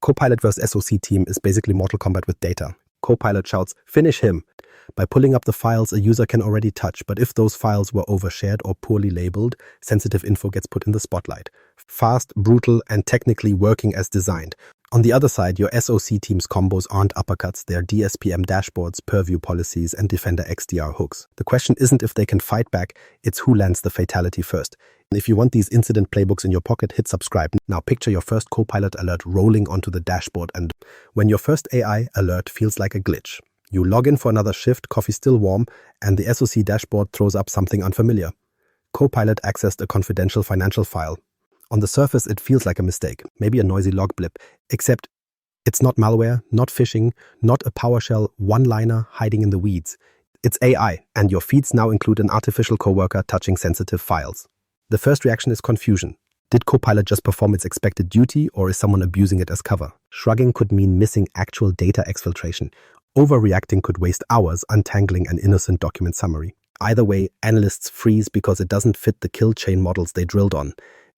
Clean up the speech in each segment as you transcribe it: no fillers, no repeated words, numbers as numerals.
Copilot vs. SOC team is basically Mortal Kombat with data. Copilot shouts, "Finish him!" By pulling up the files a user can already touch, but if those files were overshared or poorly labeled, sensitive info gets put in the spotlight. Fast, brutal, and technically working as designed. On the other side, your SOC team's combos aren't uppercuts, they're DSPM dashboards, Purview policies, and Defender XDR hooks. The question isn't if they can fight back, it's who lands the fatality first. If you want these incident playbooks in your pocket, hit subscribe. Now picture your first Copilot alert rolling onto the dashboard, and when your first AI alert feels like a glitch. You log in for another shift, coffee still warm, and the SOC dashboard throws up something unfamiliar. Copilot accessed a confidential financial file. On the surface, it feels like a mistake, maybe a noisy log blip, except it's not malware, not phishing, not a PowerShell one-liner hiding in the weeds. It's AI, and your feeds now include an artificial coworker touching sensitive files. The first reaction is confusion. Did Copilot just perform its expected duty, or is someone abusing it as cover? Shrugging could mean missing actual data exfiltration. Overreacting could waste hours untangling an innocent document summary. Either way, analysts freeze because it doesn't fit the kill chain models they drilled on.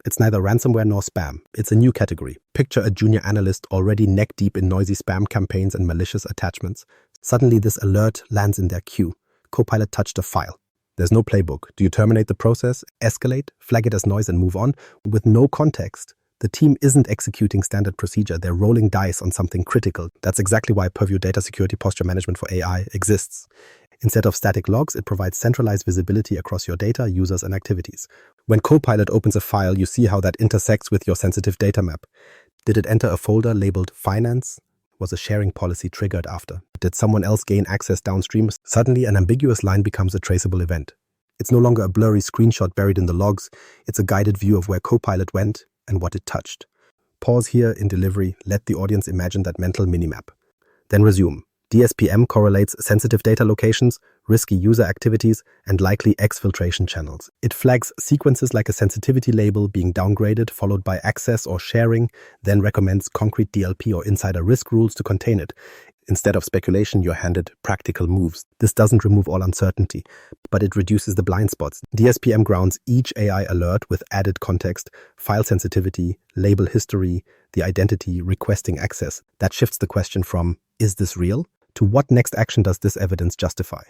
It's neither ransomware nor spam. It's a new category. Picture a junior analyst already neck-deep in noisy spam campaigns and malicious attachments. Suddenly, this alert lands in their queue. Copilot touched a file. There's no playbook. Do you terminate the process, escalate, flag it as noise, and move on? With no context, the team isn't executing standard procedure. They're rolling dice on something critical. That's exactly why Purview Data Security Posture Management for AI exists. Instead of static logs, it provides centralized visibility across your data, users, and activities. When Copilot opens a file, you see how that intersects with your sensitive data map. Did it enter a folder labeled Finance? Was a sharing policy triggered after? Did someone else gain access downstream? Suddenly, an ambiguous line becomes a traceable event. It's no longer a blurry screenshot buried in the logs. It's a guided view of where Copilot went and what it touched. Pause here in delivery. Let the audience imagine that mental minimap. Then resume. DSPM correlates sensitive data locations, risky user activities, and likely exfiltration channels. It flags sequences like a sensitivity label being downgraded, followed by access or sharing, then recommends concrete DLP or insider risk rules to contain it. Instead of speculation, you're handed practical moves. This doesn't remove all uncertainty, but it reduces the blind spots. DSPM grounds each AI alert with added context, file sensitivity, label history, the identity requesting access. That shifts the question from, is this real? To what next action does this evidence justify?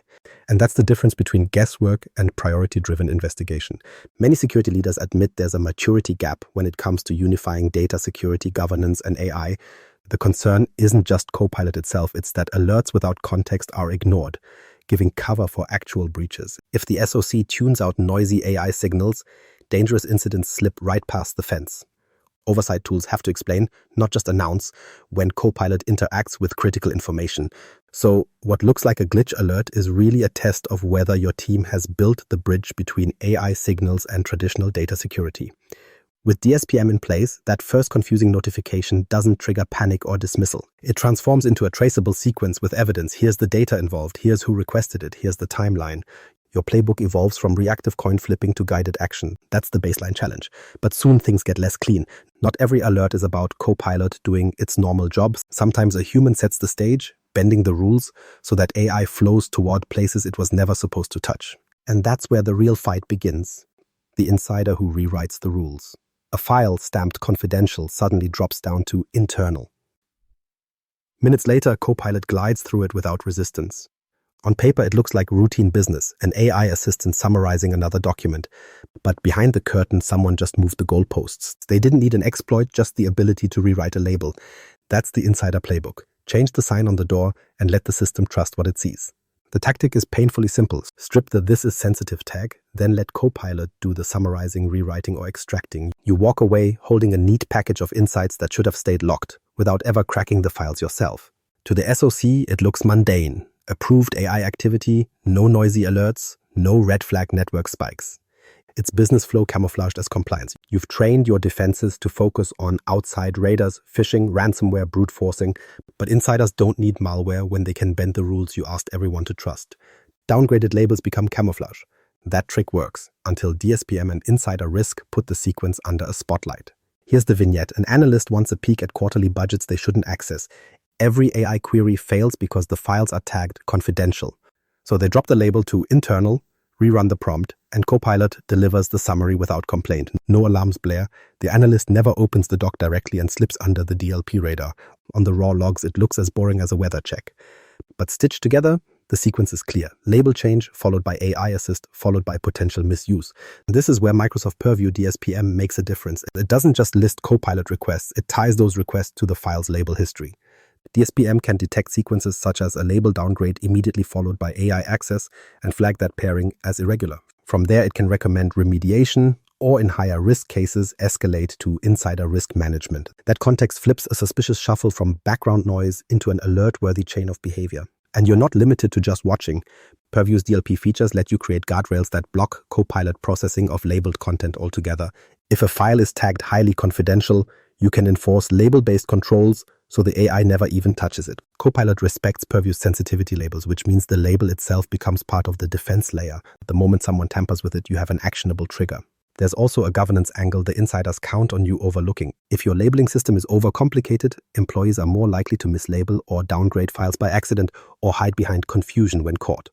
And that's the difference between guesswork and priority-driven investigation. Many security leaders admit there's a maturity gap when it comes to unifying data security, governance, and AI. The concern isn't just Copilot itself, it's that alerts without context are ignored, giving cover for actual breaches. If the SOC tunes out noisy AI signals, dangerous incidents slip right past the fence. Oversight tools have to explain, not just announce, when Copilot interacts with critical information. So what looks like a glitch alert is really a test of whether your team has built the bridge between AI signals and traditional data security. With DSPM in place, that first confusing notification doesn't trigger panic or dismissal. It transforms into a traceable sequence with evidence. Here's the data involved, here's who requested it, here's the timeline. Your playbook evolves from reactive coin flipping to guided action. That's the baseline challenge. But soon things get less clean. Not every alert is about Copilot doing its normal job. Sometimes a human sets the stage, bending the rules so that AI flows toward places it was never supposed to touch. And that's where the real fight begins. The insider who rewrites the rules. A file stamped confidential suddenly drops down to internal. Minutes later, Copilot glides through it without resistance. On paper, it looks like routine business, an AI assistant summarizing another document. But behind the curtain, someone just moved the goalposts. They didn't need an exploit, just the ability to rewrite a label. That's the insider playbook. Change the sign on the door and let the system trust what it sees. The tactic is painfully simple. Strip the "this is sensitive" tag, then let Copilot do the summarizing, rewriting, or extracting. You walk away holding a neat package of insights that should have stayed locked, without ever cracking the files yourself. To the SOC, it looks mundane. Approved AI activity, no noisy alerts, no red flag network spikes. It's business flow camouflaged as compliance. You've trained your defenses to focus on outside raiders, phishing, ransomware, brute forcing, but insiders don't need malware when they can bend the rules you asked everyone to trust. Downgraded labels become camouflage. That trick works, until DSPM and insider risk put the sequence under a spotlight. Here's the vignette. An analyst wants a peek at quarterly budgets they shouldn't access. Every AI query fails because the files are tagged confidential. So they drop the label to internal, Rerun the prompt, and Copilot delivers the summary without complaint. No alarms blare. The analyst never opens the doc directly and slips under the DLP radar. On the raw logs, it looks as boring as a weather check. But stitched together, the sequence is clear. Label change, followed by AI assist, followed by potential misuse. This is where Microsoft Purview DSPM makes a difference. It doesn't just list Copilot requests, it ties those requests to the file's label history. DSPM can detect sequences such as a label downgrade immediately followed by AI access and flag that pairing as irregular. From there, it can recommend remediation or, in higher risk cases, escalate to insider risk management. That context flips a suspicious shuffle from background noise into an alert-worthy chain of behavior. And you're not limited to just watching. Purview's DLP features let you create guardrails that block Copilot processing of labeled content altogether. If a file is tagged highly confidential, you can enforce label-based controls so the AI never even touches it. Copilot respects Purview's sensitivity labels, which means the label itself becomes part of the defense layer. The moment someone tampers with it, you have an actionable trigger. There's also a governance angle the insiders count on you overlooking. If your labeling system is overcomplicated, employees are more likely to mislabel or downgrade files by accident or hide behind confusion when caught.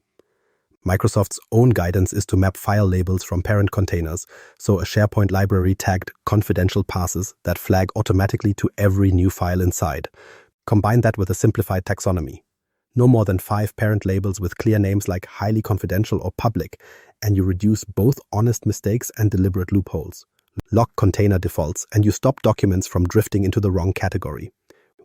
Microsoft's own guidance is to map file labels from parent containers, so a SharePoint library tagged confidential passes that flag automatically to every new file inside. Combine that with a simplified taxonomy. No more than 5 parent labels with clear names like highly confidential or public, and you reduce both honest mistakes and deliberate loopholes. Lock container defaults, and you stop documents from drifting into the wrong category.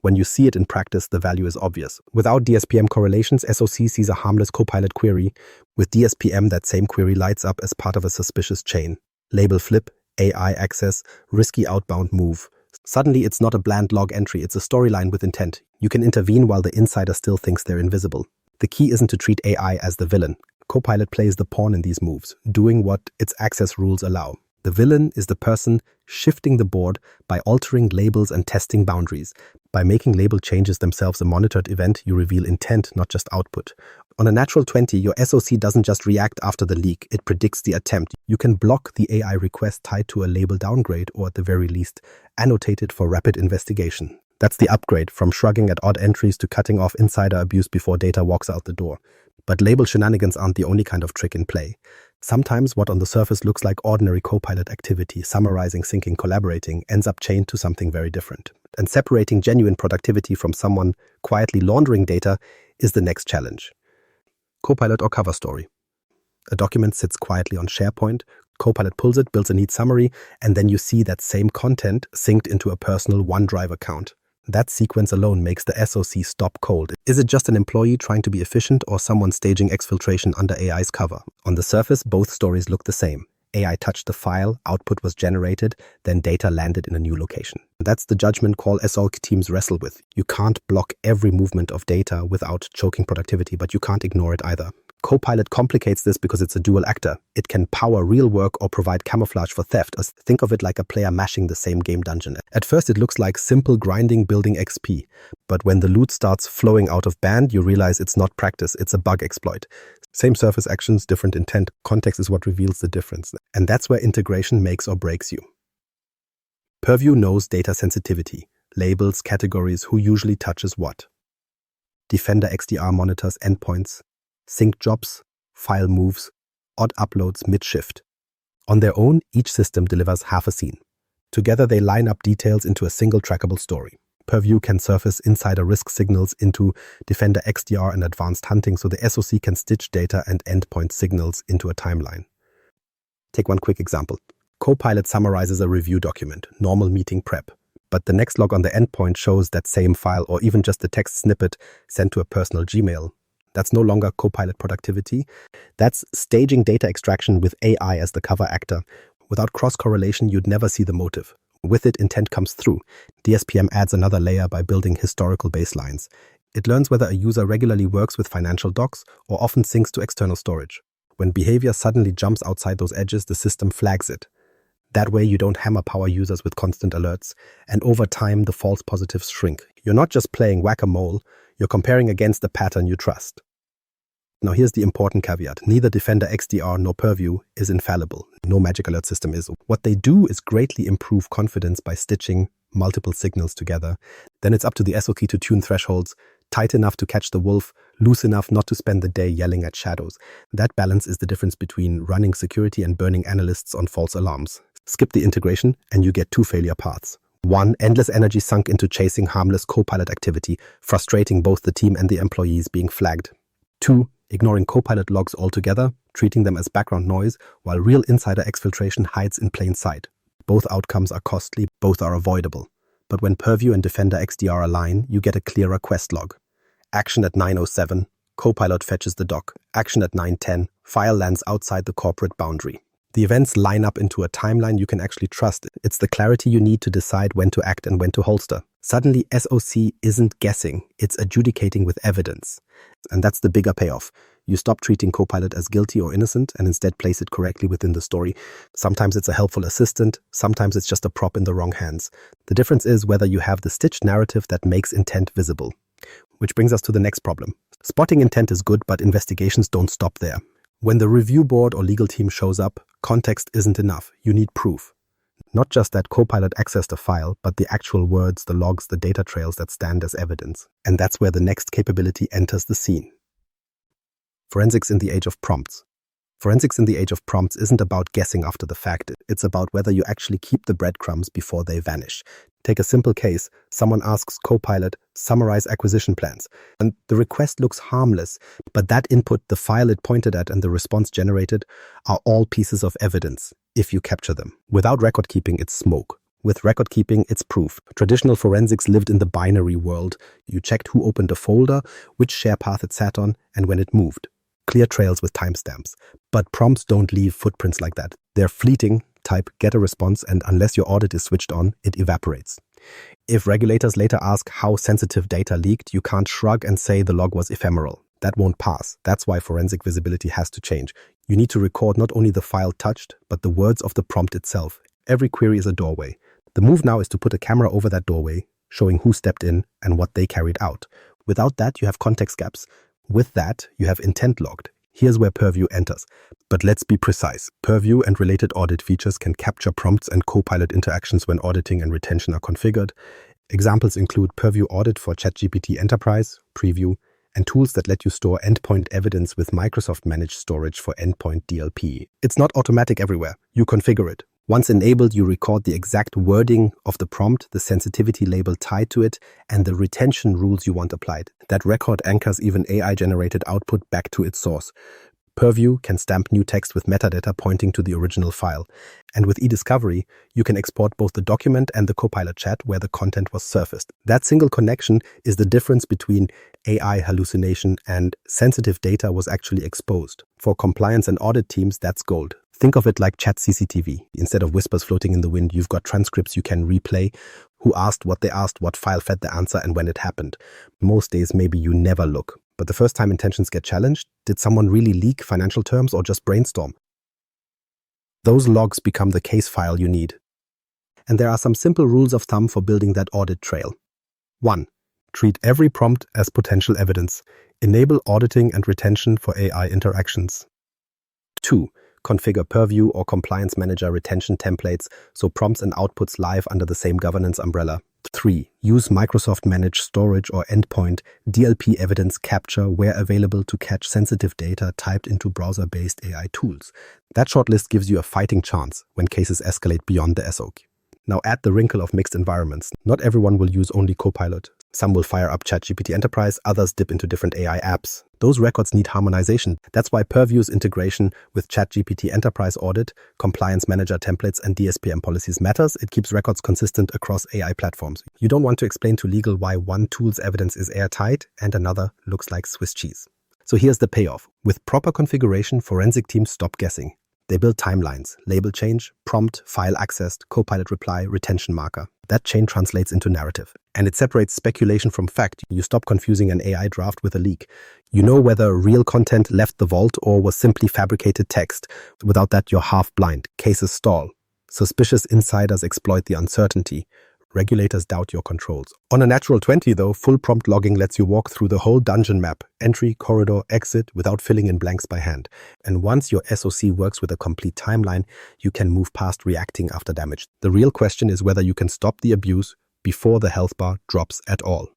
When you see it in practice, the value is obvious. Without DSPM correlations, SOC sees a harmless Copilot query. With DSPM, that same query lights up as part of a suspicious chain. Label flip, AI access, risky outbound move. Suddenly, it's not a bland log entry, it's a storyline with intent. You can intervene while the insider still thinks they're invisible. The key isn't to treat AI as the villain. Copilot plays the pawn in these moves, doing what its access rules allow. The villain is the person shifting the board by altering labels and testing boundaries. By making label changes themselves a monitored event, you reveal intent, not just output. On a natural 20, your SOC doesn't just react after the leak, it predicts the attempt. You can block the AI request tied to a label downgrade or, at the very least, annotate it for rapid investigation. That's the upgrade, from shrugging at odd entries to cutting off insider abuse before data walks out the door. But label shenanigans aren't the only kind of trick in play. Sometimes what on the surface looks like ordinary Copilot activity, summarizing, syncing, collaborating, ends up chained to something very different. And separating genuine productivity from someone quietly laundering data is the next challenge. Copilot or cover story. A document sits quietly on SharePoint, Copilot pulls it, builds a neat summary, and then you see that same content synced into a personal OneDrive account. That sequence alone makes the SOC stop cold. Is it just an employee trying to be efficient or someone staging exfiltration under AI's cover? On the surface, both stories look the same. AI touched the file, output was generated, then data landed in a new location. That's the judgment call SOC teams wrestle with. You can't block every movement of data without choking productivity, but you can't ignore it either. Copilot complicates this because it's a dual actor. It can power real work or provide camouflage for theft. Think of it like a player mashing the same game dungeon. At first, it looks like simple grinding building XP. But when the loot starts flowing out of band, you realize it's not practice, it's a bug exploit. Same surface actions, different intent. Context is what reveals the difference. And that's where integration makes or breaks you. Purview knows data sensitivity, labels, categories, who usually touches what. Defender XDR monitors endpoints, sync jobs, file moves, odd uploads mid-shift. On their own, each system delivers half a scene. Together, they line up details into a single trackable story. Purview can surface insider risk signals into Defender XDR and advanced hunting, so the SOC can stitch data and endpoint signals into a timeline. Take one quick example. Copilot summarizes a review document, normal meeting prep, but the next log on the endpoint shows that same file or even just the text snippet sent to a personal Gmail. That's no longer Copilot productivity. That's staging data extraction with AI as the cover actor. Without cross-correlation, you'd never see the motive. With it, intent comes through. DSPM adds another layer by building historical baselines. It learns whether a user regularly works with financial docs or often syncs to external storage. When behavior suddenly jumps outside those edges, the system flags it. That way, you don't hammer power users with constant alerts, and over time, the false positives shrink. You're not just playing whack-a-mole, you're comparing against the pattern you trust. Now here's the important caveat. Neither Defender XDR nor Purview is infallible. No magic alert system is. What they do is greatly improve confidence by stitching multiple signals together. Then it's up to the SOC to tune thresholds, Tight enough to catch the wolf, loose enough not to spend the day yelling at shadows. That balance is the difference between running security and burning analysts on false alarms. Skip the integration and you get two failure paths. 1. Endless energy sunk into chasing harmless Copilot activity, frustrating both the team and the employees being flagged. 2. Ignoring Copilot logs altogether, treating them as background noise, while real insider exfiltration hides in plain sight. Both outcomes are costly, both are avoidable. But when Purview and Defender XDR align, you get a clearer quest log. Action at 9:07, Copilot fetches the doc. Action at 9:10, file lands outside the corporate boundary. The events line up into a timeline you can actually trust. It's the clarity you need to decide when to act and when to holster. Suddenly, SOC isn't guessing, it's adjudicating with evidence. And that's the bigger payoff. You stop treating Copilot as guilty or innocent and instead place it correctly within the story. Sometimes it's a helpful assistant, sometimes it's just a prop in the wrong hands. The difference is whether you have the stitched narrative that makes intent visible. Which brings us to the next problem. Spotting intent is good, but investigations don't stop there. When the review board or legal team shows up, context isn't enough. You need proof. Not just that Copilot accessed a file, but the actual words, the logs, the data trails that stand as evidence. And that's where the next capability enters the scene. Forensics in the age of prompts. Forensics in the age of prompts isn't about guessing after the fact. It's about whether you actually keep the breadcrumbs before they vanish. Take a simple case. Someone asks Copilot, summarize acquisition plans. And the request looks harmless, but that input, the file it pointed at and the response generated are all pieces of evidence, if you capture them. Without record keeping, it's smoke. With record keeping, it's proof. Traditional forensics lived in the binary world. You checked who opened a folder, which share path it sat on, and when it moved. Clear trails with timestamps. But prompts don't leave footprints like that. They're fleeting. Type, get a response, and unless your audit is switched on, it evaporates. If regulators later ask how sensitive data leaked, you can't shrug and say the log was ephemeral. That won't pass. That's why forensic visibility has to change. You need to record not only the file touched, but the words of the prompt itself. Every query is a doorway. The move now is to put a camera over that doorway, showing who stepped in and what they carried out. Without that, you have context gaps. With that, you have intent logged. Here's where Purview enters. But let's be precise. Purview and related audit features can capture prompts and Copilot interactions when auditing and retention are configured. Examples include Purview Audit for ChatGPT Enterprise, Preview, and tools that let you store endpoint evidence with Microsoft Managed Storage for Endpoint DLP. It's not automatic everywhere. You configure it. Once enabled, you record the exact wording of the prompt, the sensitivity label tied to it, and the retention rules you want applied. That record anchors even AI-generated output back to its source. Purview can stamp new text with metadata pointing to the original file. And with eDiscovery, you can export both the document and the Copilot chat where the content was surfaced. That single connection is the difference between AI hallucination and sensitive data was actually exposed. For compliance and audit teams, that's gold. Think of it like chat CCTV. Instead of whispers floating in the wind, you've got transcripts you can replay. Who asked, what file fed the answer, and when it happened. Most days, maybe you never look. But the first time intentions get challenged, did someone really leak financial terms or just brainstorm? Those logs become the case file you need. And there are some simple rules of thumb for building that audit trail. 1. Treat every prompt as potential evidence. Enable auditing and retention for AI interactions. 2. Configure Purview or Compliance Manager retention templates so prompts and outputs live under the same governance umbrella. 3. Use Microsoft Managed Storage or Endpoint DLP evidence capture where available to catch sensitive data typed into browser-based AI tools. That short list gives you a fighting chance when cases escalate beyond the SOC. Now add the wrinkle of mixed environments. Not everyone will use only Copilot. Some will fire up ChatGPT Enterprise, others dip into different AI apps. Those records need harmonization. That's why Purview's integration with ChatGPT Enterprise Audit, Compliance Manager templates, and DSPM policies matters. It keeps records consistent across AI platforms. You don't want to explain to legal why one tool's evidence is airtight and another looks like Swiss cheese. So here's the payoff. With proper configuration, forensic teams stop guessing. They build timelines, label change, prompt, file accessed, Copilot reply, retention marker. That chain translates into narrative. And it separates speculation from fact. You stop confusing an AI draft with a leak. You know whether real content left the vault or was simply fabricated text. Without that, you're half blind. Cases stall. Suspicious insiders exploit the uncertainty. Regulators doubt your controls. On a natural 20, though, full prompt logging lets you walk through the whole dungeon map, entry, corridor, exit, without filling in blanks by hand. And once your SOC works with a complete timeline, you can move past reacting after damage. The real question is whether you can stop the abuse before the health bar drops at all.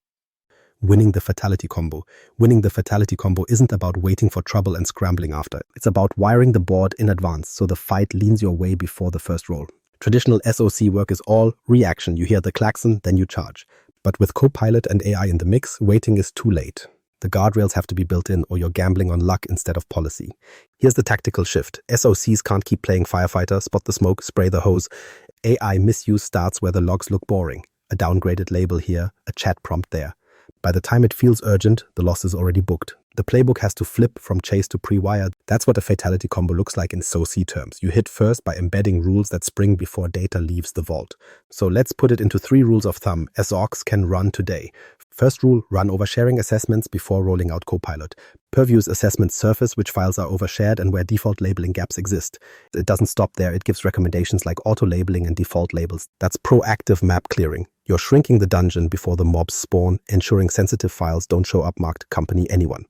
winning the Fatality combo. Winning the Fatality combo isn't about waiting for trouble and scrambling after. It's about wiring the board in advance so the fight leans your way before the first roll. Traditional SOC work is all reaction. You hear the klaxon, then you charge. But with Copilot and AI in the mix, waiting is too late. The guardrails have to be built in or you're gambling on luck instead of policy. Here's the tactical shift. SOCs can't keep playing firefighter, spot the smoke, spray the hose. AI misuse starts where the logs look boring. A downgraded label here, a chat prompt there. By the time it feels urgent, the loss is already booked. The playbook has to flip from chase to pre-wire. That's what a Fatality combo looks like in SOC terms. You hit first by embedding rules that spring before data leaves the vault. So let's put it into 3 rules of thumb SOCs can run today. First rule, run oversharing assessments before rolling out Copilot. Purview's assessments surface which files are overshared and where default labeling gaps exist. It doesn't stop there. It gives recommendations like auto-labeling and default labels. That's proactive map clearing. You're shrinking the dungeon before the mobs spawn, ensuring sensitive files don't show up marked company anyone.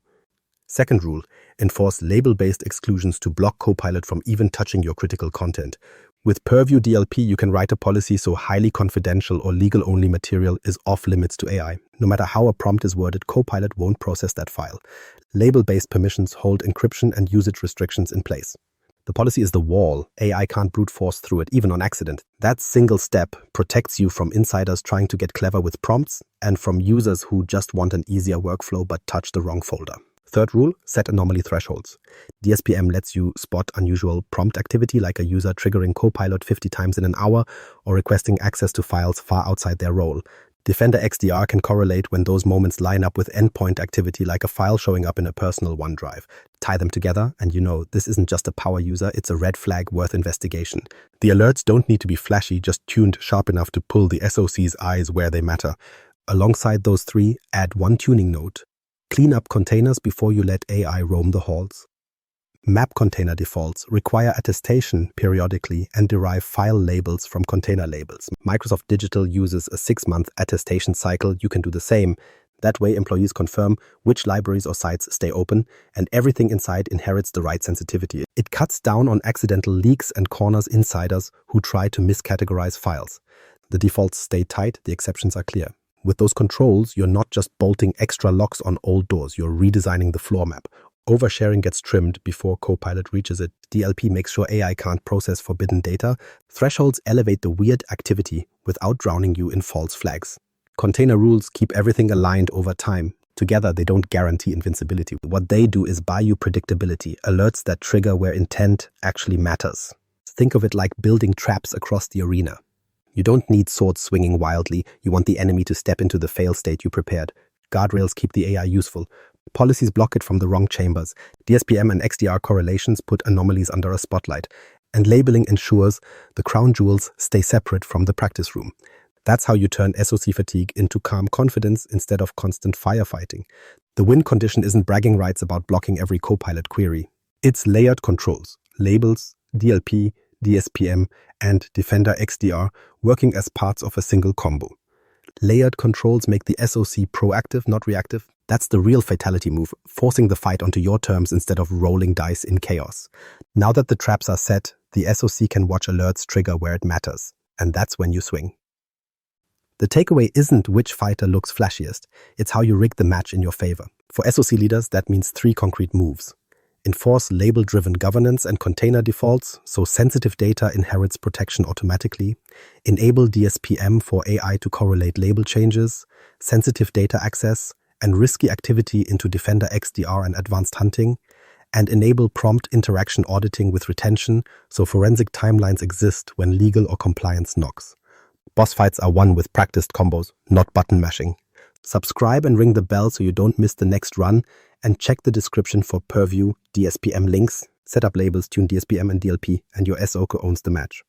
Second rule, enforce label-based exclusions to block Copilot from even touching your critical content. With Purview DLP, you can write a policy so highly confidential or legal-only material is off-limits to AI. No matter how a prompt is worded, Copilot won't process that file. Label-based permissions hold encryption and usage restrictions in place. The policy is the wall. AI can't brute force through it, even on accident. That single step protects you from insiders trying to get clever with prompts and from users who just want an easier workflow but touch the wrong folder. Third rule, set anomaly thresholds. DSPM lets you spot unusual prompt activity like a user triggering Copilot 50 times in an hour or requesting access to files far outside their role. Defender XDR can correlate when those moments line up with endpoint activity like a file showing up in a personal OneDrive. Tie them together and you know this isn't just a power user, it's a red flag worth investigation. The alerts don't need to be flashy, just tuned sharp enough to pull the SOC's eyes where they matter. Alongside those 3, add one tuning note. Clean up containers before you let AI roam the halls. Map container defaults require attestation periodically and derive file labels from container labels. Microsoft Digital uses a 6-month attestation cycle. You can do the same. That way, employees confirm which libraries or sites stay open, and everything inside inherits the right sensitivity. It cuts down on accidental leaks and corners insiders who try to miscategorize files. The defaults stay tight, the exceptions are clear. With those controls, you're not just bolting extra locks on old doors, you're redesigning the floor map. Oversharing gets trimmed before Copilot reaches it. DLP makes sure AI can't process forbidden data. Thresholds elevate the weird activity without drowning you in false flags. Container rules keep everything aligned over time. Together, they don't guarantee invincibility. What they do is buy you predictability, alerts that trigger where intent actually matters. Think of it like building traps across the arena. You don't need swords swinging wildly. You want the enemy to step into the fail state you prepared. Guardrails keep the AI useful. Policies block it from the wrong chambers. DSPM and XDR correlations put anomalies under a spotlight. And labeling ensures the crown jewels stay separate from the practice room. That's how you turn SOC fatigue into calm confidence instead of constant firefighting. The win condition isn't bragging rights about blocking every Copilot query. It's layered controls, labels, DLP, DSPM, and Defender XDR working as parts of a single combo. Layered controls make the SOC proactive, not reactive. That's the real Fatality move, forcing the fight onto your terms instead of rolling dice in chaos. Now that the traps are set, the SOC can watch alerts trigger where it matters, and that's when you swing. The takeaway isn't which fighter looks flashiest, it's how you rig the match in your favor. For SOC leaders, that means 3 concrete moves. Enforce label-driven governance and container defaults, so sensitive data inherits protection automatically. Enable DSPM for AI to correlate label changes, sensitive data access, and risky activity into Defender XDR and advanced hunting. And enable prompt interaction auditing with retention, so forensic timelines exist when legal or compliance knocks. Boss fights are won with practiced combos, not button mashing. Subscribe and ring the bell so you don't miss the next run, and check the description for Purview DSPM links. Set up labels, tune DSPM and DLP, and your SOC owns the match.